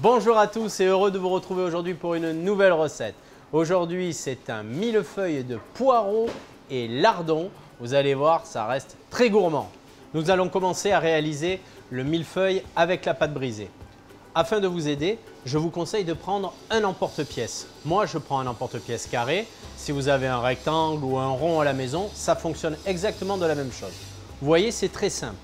Bonjour à tous et heureux de vous retrouver aujourd'hui pour une nouvelle recette. Aujourd'hui, c'est un millefeuille de poireaux et lardons. Vous allez voir, ça reste très gourmand. Nous allons commencer à réaliser le millefeuille avec la pâte brisée. Afin de vous aider, je vous conseille de prendre un emporte-pièce. Moi, je prends un emporte-pièce carré. Si vous avez un rectangle ou un rond à la maison, ça fonctionne exactement de la même chose. Vous voyez, c'est très simple.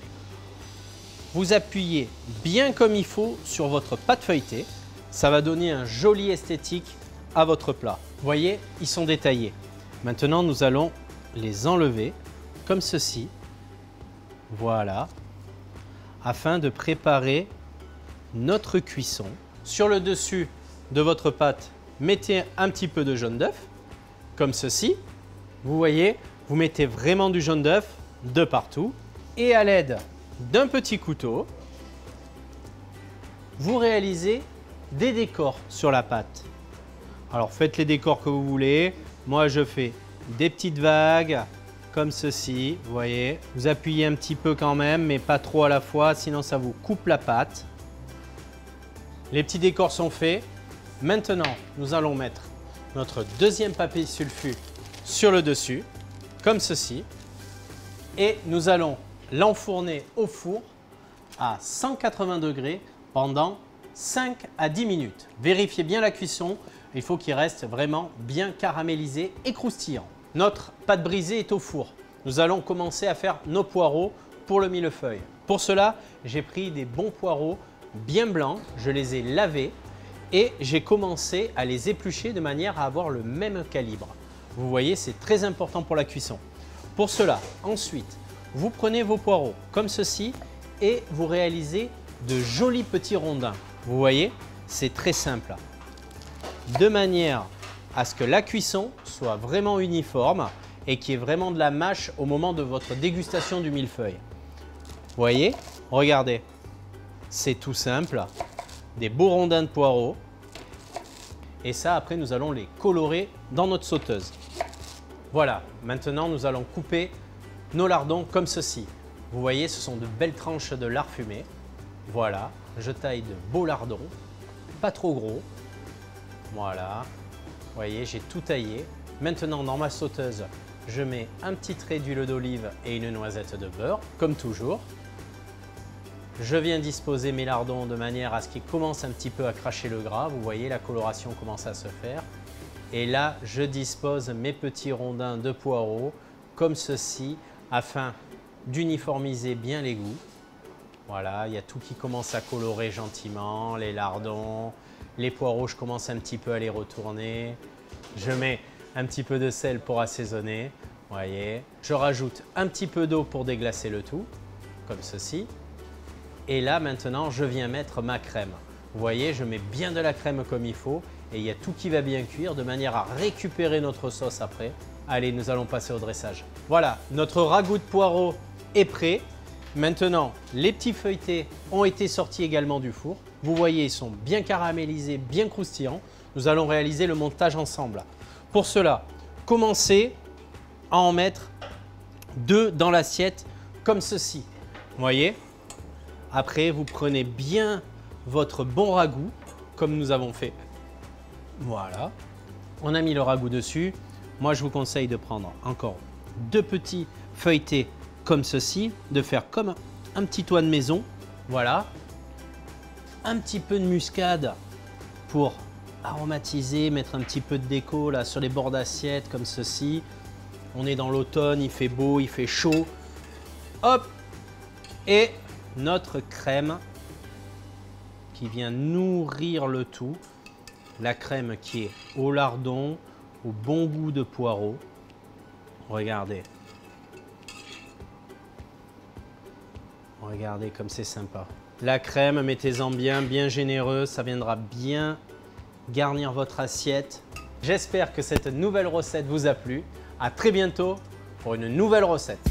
Vous appuyez bien comme il faut sur votre pâte feuilletée. Ça va donner un joli esthétique à votre plat. Vous voyez, ils sont détaillés. Maintenant, nous allons les enlever comme ceci. Voilà. Afin de préparer notre cuisson. Sur le dessus de votre pâte, mettez un petit peu de jaune d'œuf, comme ceci. Vous voyez, vous mettez vraiment du jaune d'œuf de partout. Et à l'aide d'un petit couteau, vous réalisez des décors sur la pâte. Alors faites les décors que vous voulez. Moi, je fais des petites vagues comme ceci. Vous voyez, vous appuyez un petit peu quand même, mais pas trop à la fois, sinon ça vous coupe la pâte. Les petits décors sont faits. Maintenant, nous allons mettre notre deuxième papier sulfu sur le dessus, comme ceci. Et nous allons l'enfourner au four à 180 degrés pendant 5 à 10 minutes. Vérifiez bien la cuisson, il faut qu'il reste vraiment bien caramélisé et croustillant. Notre pâte brisée est au four. Nous allons commencer à faire nos poireaux pour le millefeuille. Pour cela, j'ai pris des bons poireaux bien blancs, je les ai lavés et j'ai commencé à les éplucher de manière à avoir le même calibre. Vous voyez, c'est très important pour la cuisson. Pour cela, ensuite, vous prenez vos poireaux comme ceci et vous réalisez de jolis petits rondins. Vous voyez, c'est très simple. De manière à ce que la cuisson soit vraiment uniforme et qu'il y ait vraiment de la mâche au moment de votre dégustation du millefeuille. Vous voyez, regardez, c'est tout simple. Des beaux rondins de poireaux. Et ça, après, nous allons les colorer dans notre sauteuse. Voilà, maintenant nous allons couper nos lardons comme ceci. Vous voyez, ce sont de belles tranches de lard fumé. Voilà, je taille de beaux lardons, pas trop gros. Voilà, vous voyez, j'ai tout taillé. Maintenant, dans ma sauteuse, je mets un petit trait d'huile d'olive et une noisette de beurre, comme toujours. Je viens disposer mes lardons de manière à ce qu'ils commencent un petit peu à cracher le gras. Vous voyez, la coloration commence à se faire. Et là, je dispose mes petits rondins de poireaux comme ceci, afin d'uniformiser bien les goûts. Voilà, il y a tout qui commence à colorer gentiment, les lardons, les poireaux, je commence un petit peu à les retourner. Je mets un petit peu de sel pour assaisonner, vous voyez. Je rajoute un petit peu d'eau pour déglacer le tout, comme ceci. Et là, maintenant, je viens mettre ma crème. Vous voyez, je mets bien de la crème comme il faut et il y a tout qui va bien cuire de manière à récupérer notre sauce après. Allez, nous allons passer au dressage. Voilà, notre ragoût de poireaux est prêt. Maintenant, les petits feuilletés ont été sortis également du four. Vous voyez, ils sont bien caramélisés, bien croustillants. Nous allons réaliser le montage ensemble. Pour cela, commencez à en mettre 2 dans l'assiette comme ceci. Vous voyez? Après, vous prenez bien votre bon ragoût, comme nous avons fait. Voilà, on a mis le ragoût dessus. Moi, je vous conseille de prendre encore 2 petits feuilletés comme ceci, de faire comme un petit toit de maison. Voilà, un petit peu de muscade pour aromatiser, mettre un petit peu de déco là sur les bords d'assiette comme ceci. On est dans l'automne, il fait beau, il fait chaud. Hop, et notre crème qui vient nourrir le tout. La crème qui est au lardon, au bon goût de poireau. Regardez. Regardez comme c'est sympa. La crème, mettez-en bien, bien généreux. Ça viendra bien garnir votre assiette. J'espère que cette nouvelle recette vous a plu. À très bientôt pour une nouvelle recette.